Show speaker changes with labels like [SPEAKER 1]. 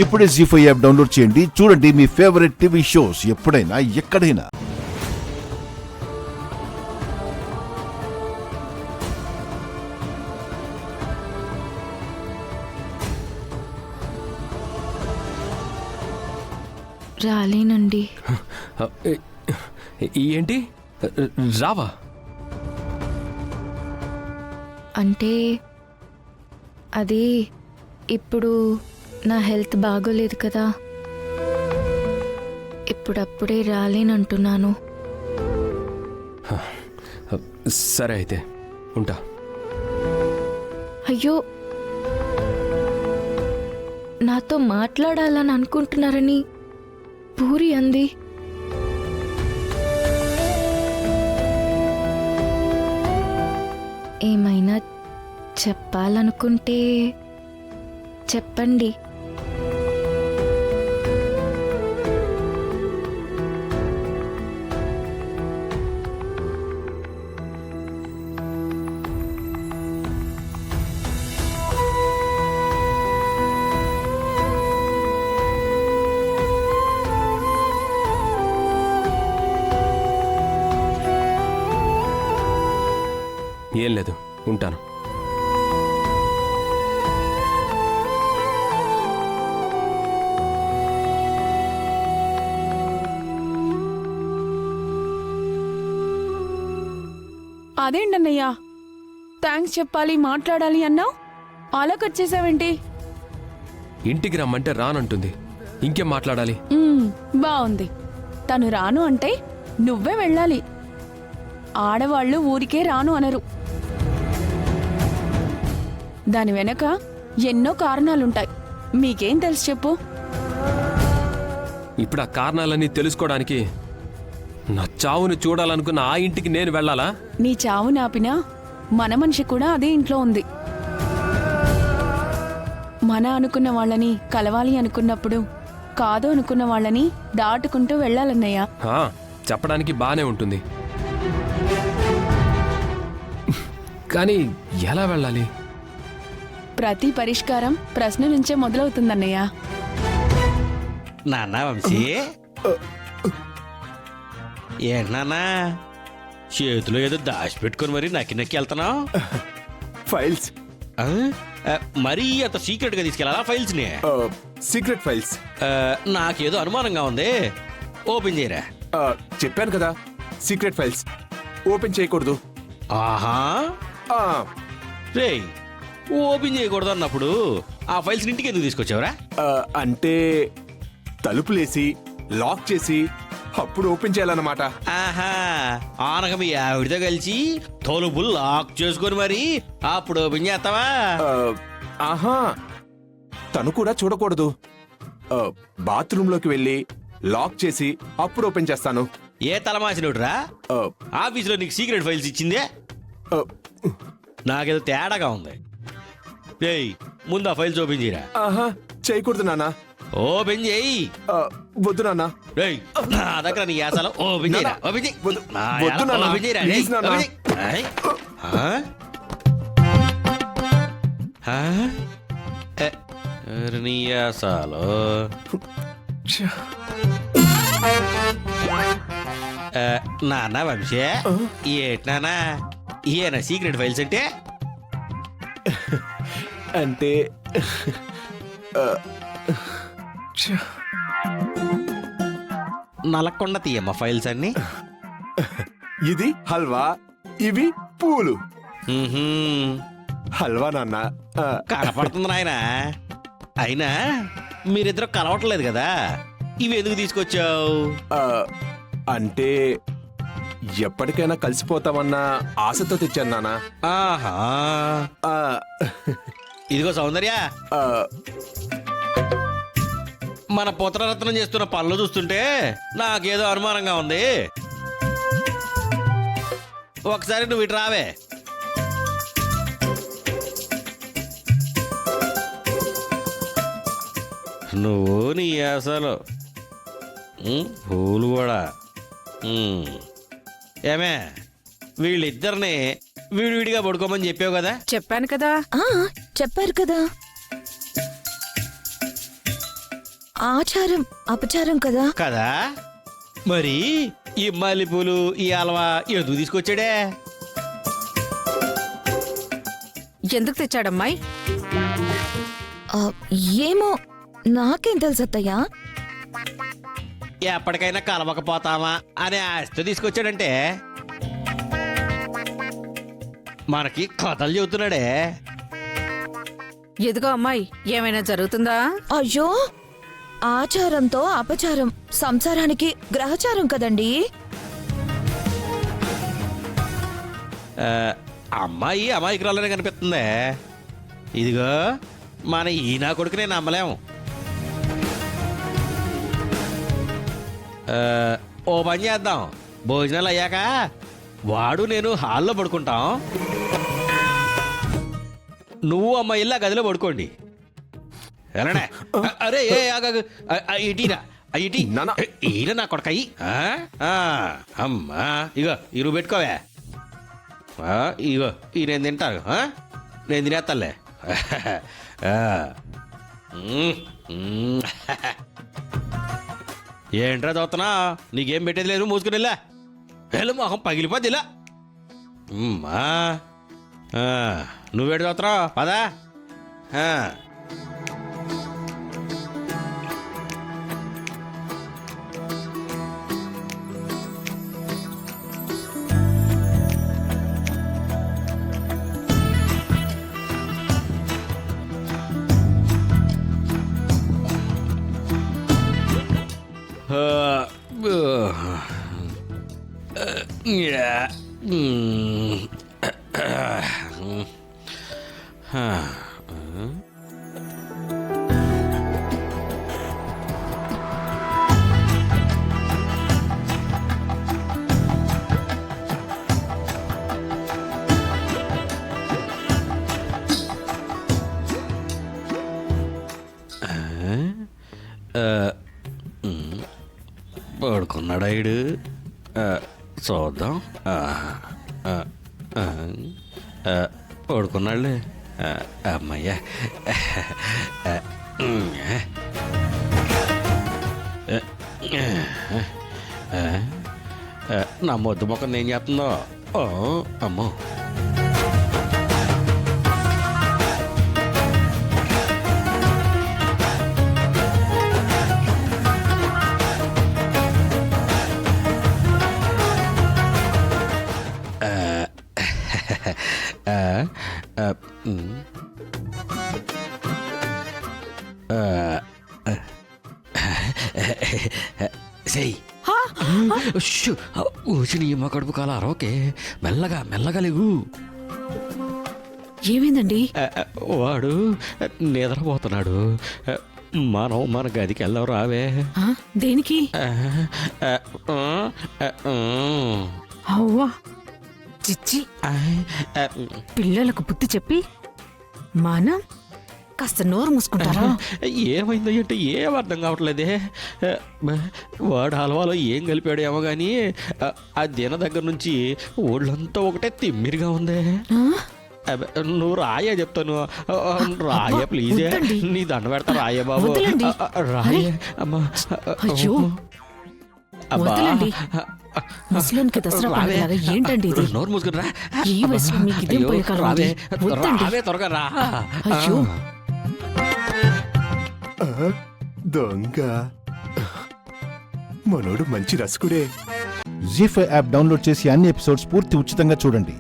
[SPEAKER 1] ఇప్పుడే జీ5 app download చేయండి. చూడండి మీ ఫేవరెట్ టీవీ షోస్ ఎప్పుడైనా ఎక్కడైనా.
[SPEAKER 2] రాలేనండి.
[SPEAKER 3] ఏంటి రావా?
[SPEAKER 2] అంటే అది ఇప్పుడు నా హెల్త్ బాగోలేదు కదా, ఇప్పుడప్పుడే రాలేనంటున్నాను.
[SPEAKER 3] సరే అయితే ఉంటా.
[SPEAKER 2] అయ్యో, నాతో మాట్లాడాలని అనుకుంటున్నారని పూరి అంది. ఏమైనా చెప్పాలనుకుంటే చెప్పండి.
[SPEAKER 3] ఏం లేదు, ఉంటాను.
[SPEAKER 4] అదేంటన్నయ్యా, థ్యాంక్స్ చెప్పాలి మాట్లాడాలి అన్నావు, అలాగొచ్చేసావేంటి?
[SPEAKER 3] ఇంటికి రమ్మంటే రానంటుంది, ఇంకేం మాట్లాడాలి?
[SPEAKER 4] బాగుంది. తను రాను అంటే నువ్వే వెళ్ళాలి. ఆడవాళ్ళు ఊరికే రాను అనరు. దాని వెనక ఎన్నో కారణాలుంటాయి. మీకేం తెలుసు చెప్పు?
[SPEAKER 3] ఇప్పుడు ఆ కారణాలన్నీ తెలుసుకోవడానికి నా చావుని చూడాలనుకున్న ఆ ఇంటికి నేను వెళ్ళాలా?
[SPEAKER 4] నీ చావు నాపినా మన మనిషి కూడా అదే ఇంట్లో ఉంది. మన అనుకున్న వాళ్ళని కలవాలి అనుకున్నప్పుడు కాదు అనుకున్న వాళ్ళని దాటుకుంటూ వెళ్ళాలన్నయ్యా.
[SPEAKER 3] చెప్పడానికి బానే ఉంటుంది, కానీ ఎలా వెళ్ళాలి?
[SPEAKER 4] ప్రతి పరిష్కారం ప్రశ్న నుంచే మొదలవుతుందన్నయ్యా.
[SPEAKER 5] నాన్న వంశీ, ఏంటన్నా చేతిలో ఏదో దాచిపెట్టుకుని మరీ నక్కి నక్కి వెళ్తున్నావు?
[SPEAKER 6] ఫైల్స్.
[SPEAKER 5] మరీ అంత సీక్రెట్ గా తీసుకెళ్ళాలా ఫైల్స్ ని?
[SPEAKER 6] Secret files.
[SPEAKER 5] నాకేదో అనుమానంగా ఉంది, ఓపెన్ చేయరా.
[SPEAKER 6] చెప్పాను కదా, సీక్రెట్ ఫైల్స్ ఓపెన్ చేయకూడదు.
[SPEAKER 5] ఆహా, రే ఓపెన్ చేయకూడదు అన్నప్పుడు ఆ ఫైల్స్ ఇంటికి ఎందుకు తీసుకొచ్చావురా?
[SPEAKER 6] అంటే తలుపులేసి లాక్ చేసి అప్పుడు ఓపెన్ చేయాలన్నమాట.
[SPEAKER 5] ఆహా, ఆనక మీ ఆవిడతో కలిసి తలుపులు లాక్ చేసుకొని మరి అప్పుడు ఓపెన్ చేస్తావా?
[SPEAKER 6] ఆహా, తను కూడా చూడకూడదు. బాత్రూమ్ లోకి వెళ్ళి లాక్ చేసి అప్పుడు ఓపెన్ చేస్తాను.
[SPEAKER 5] ఏ తలమాసినోడురా ఆఫీసులో నీకు సీక్రెట్ ఫైల్స్ ఇచ్చిందే? నాకేదో తేడాగా ఉంది. రేయ్, ముందు ఆ ఫైల్స్ ఓపెన్ చేయరా.
[SPEAKER 6] ఆహా, చేయకూడదు నాన్న.
[SPEAKER 5] ఓపెన్ చేయి.
[SPEAKER 6] వద్దు నాన్న.
[SPEAKER 5] రేయ్, నా దగ్గర నీ యాసలో ఓపెన్ చేయరా. ఓపెన్ చేయి.
[SPEAKER 6] వద్దు నాన్న.
[SPEAKER 5] ఓపెన్ చేయరా.
[SPEAKER 6] ప్లీజ్ నాన్న.
[SPEAKER 5] నీ యాసలో నాన్న వంశే, ఏట్నానా ఈయన సీక్రెట్ ఫైల్స్ అంటే?
[SPEAKER 6] అంటే
[SPEAKER 5] నలకొండ తీయమ్మ ఫైల్స్ అన్ని.
[SPEAKER 6] ఇది హల్వా, ఇవి పూలు. హల్వా నాన్న.
[SPEAKER 5] కనపడుతుంది నాయన. అయినా మీరిద్దరు కలవట్లేదు కదా, ఇవి ఎందుకు తీసుకొచ్చావు?
[SPEAKER 6] అంటే ఎప్పటికైనా కలిసిపోతామన్న ఆశతో తెచ్చాను నాన్న.
[SPEAKER 5] ఆహా, ఇదిగో సౌందర్య, మన పుత్రరత్నం చేస్తున్న పనులు చూస్తుంటే నాకేదో అనుమానంగా ఉంది. ఒకసారి నువ్వు ఇటు రావే. నువ్వు నీ అసలు పూలు కూడా. ఏమే, వీళ్ళిద్దరిని విడివిడిగా పడుకోమని చెప్పావు కదా?
[SPEAKER 4] చెప్పాను కదా.
[SPEAKER 2] చెప్పారు కదా.
[SPEAKER 7] ఆచారం అపచారం కదా.
[SPEAKER 5] కదా మరి ఈ మల్లెపూలు ఈ అలవా ఎందుకు తీసుకొచ్చాడే?
[SPEAKER 8] ఎందుకు తెచ్చాడమ్మాయి?
[SPEAKER 7] ఆ, ఏమో నాకేం తెలుసు అత్తయ్య.
[SPEAKER 5] ఎప్పటికైనా కలవకపోతామా అనే ఆశతో తీసుకొచ్చాడంటే మనకి కథలు చెబుతున్నాడే.
[SPEAKER 8] ఎదుగో అమ్మాయి, ఏమైనా జరుగుతుందా?
[SPEAKER 7] అయ్యో, ఆచారంతో అపచారం సంసారానికి గ్రహచారం కదండి.
[SPEAKER 5] ఆ, అమ్మాయి అమాయకురాలనే కనిపిస్తుందే. ఇదిగో మన ఈయన కొడుకునే నమ్మలేము. ఓ పని చేద్దాం, భోజనాలు అయ్యాక వాడు నేను హాల్లో పడుకుంటాం, నువ్వు అమ్మ ఇల్లా గదిలో పడుకోండి. ఎలానే? అరే ఏ ఆగాగు. ఇటీరా ఇటీ
[SPEAKER 6] నాన్న.
[SPEAKER 5] ఈయన నా కొడకయ్యి. అమ్మా ఇగో ఈ నువ్వు పెట్టుకోవే. ఇగో ఈ నేను తింటాను, నేను తినేస్తాలే. ఏంట్రా చదువుతున్నా? నీకేం పెట్టేది లేదు, మూసుకుని వెళ్ళా. వెళ్ళు, మొహం పగిలిపోద్ది ఇలా. నువ్వేడు చదువుతున్నావు పదా. పడుకున్నాడా ఇడు? చూద్దాం. పడుకున్నాడులే. అమ్మయ్యా. నా మొద్దు మొక్కను ఏం చేస్తుందో. అమ్మో. వచ్చిన ఈ మా కడుపు కాల అరవకే. మెల్లగా మెల్లగా లేవు.
[SPEAKER 8] ఏమైందండి?
[SPEAKER 5] వాడు నిద్రపోతున్నాడు. మనం మన గదికి వెళ్దాం రావే.
[SPEAKER 8] దేనికి? అవ్వా చిచ్చి, పిల్లలకు బుద్ధి చెప్పి మనం కాస్త నోరు మూసుకుంటారా?
[SPEAKER 5] ఏమైందో అంటే ఏం అర్థం కావట్లేదే. వాడు హల్వాలో ఏం కలిపాడు ఏమో కానీ ఆ దిన దగ్గర నుంచి ఒళ్ళంతా ఒకటే తిమ్మిరిగా ఉందే. నువ్వు రాయే చెప్తాను. రాయే ప్లీజ్, నీ దండ పెడతా రాయే బాబు. రాయే అమ్మా.
[SPEAKER 8] అయ్యో వదలండి. ముసలోనికి దసరా పండుగలాగా ఏంటండి ఇది?
[SPEAKER 5] నోరు మూసుకుని రా.
[SPEAKER 8] ఈ వయసులో మీకు ఇదేం పోయే కాలం ఇది? వద్దండి.
[SPEAKER 5] రావే త్వరగా రా.
[SPEAKER 8] అయ్యో
[SPEAKER 6] దొంగ మనోడు మంచి రసకుడే.
[SPEAKER 1] జీ5 యాప్ డౌన్లోడ్ చేసి అన్ని ఎపిసోడ్స్ పూర్తి ఉచితంగా చూడండి.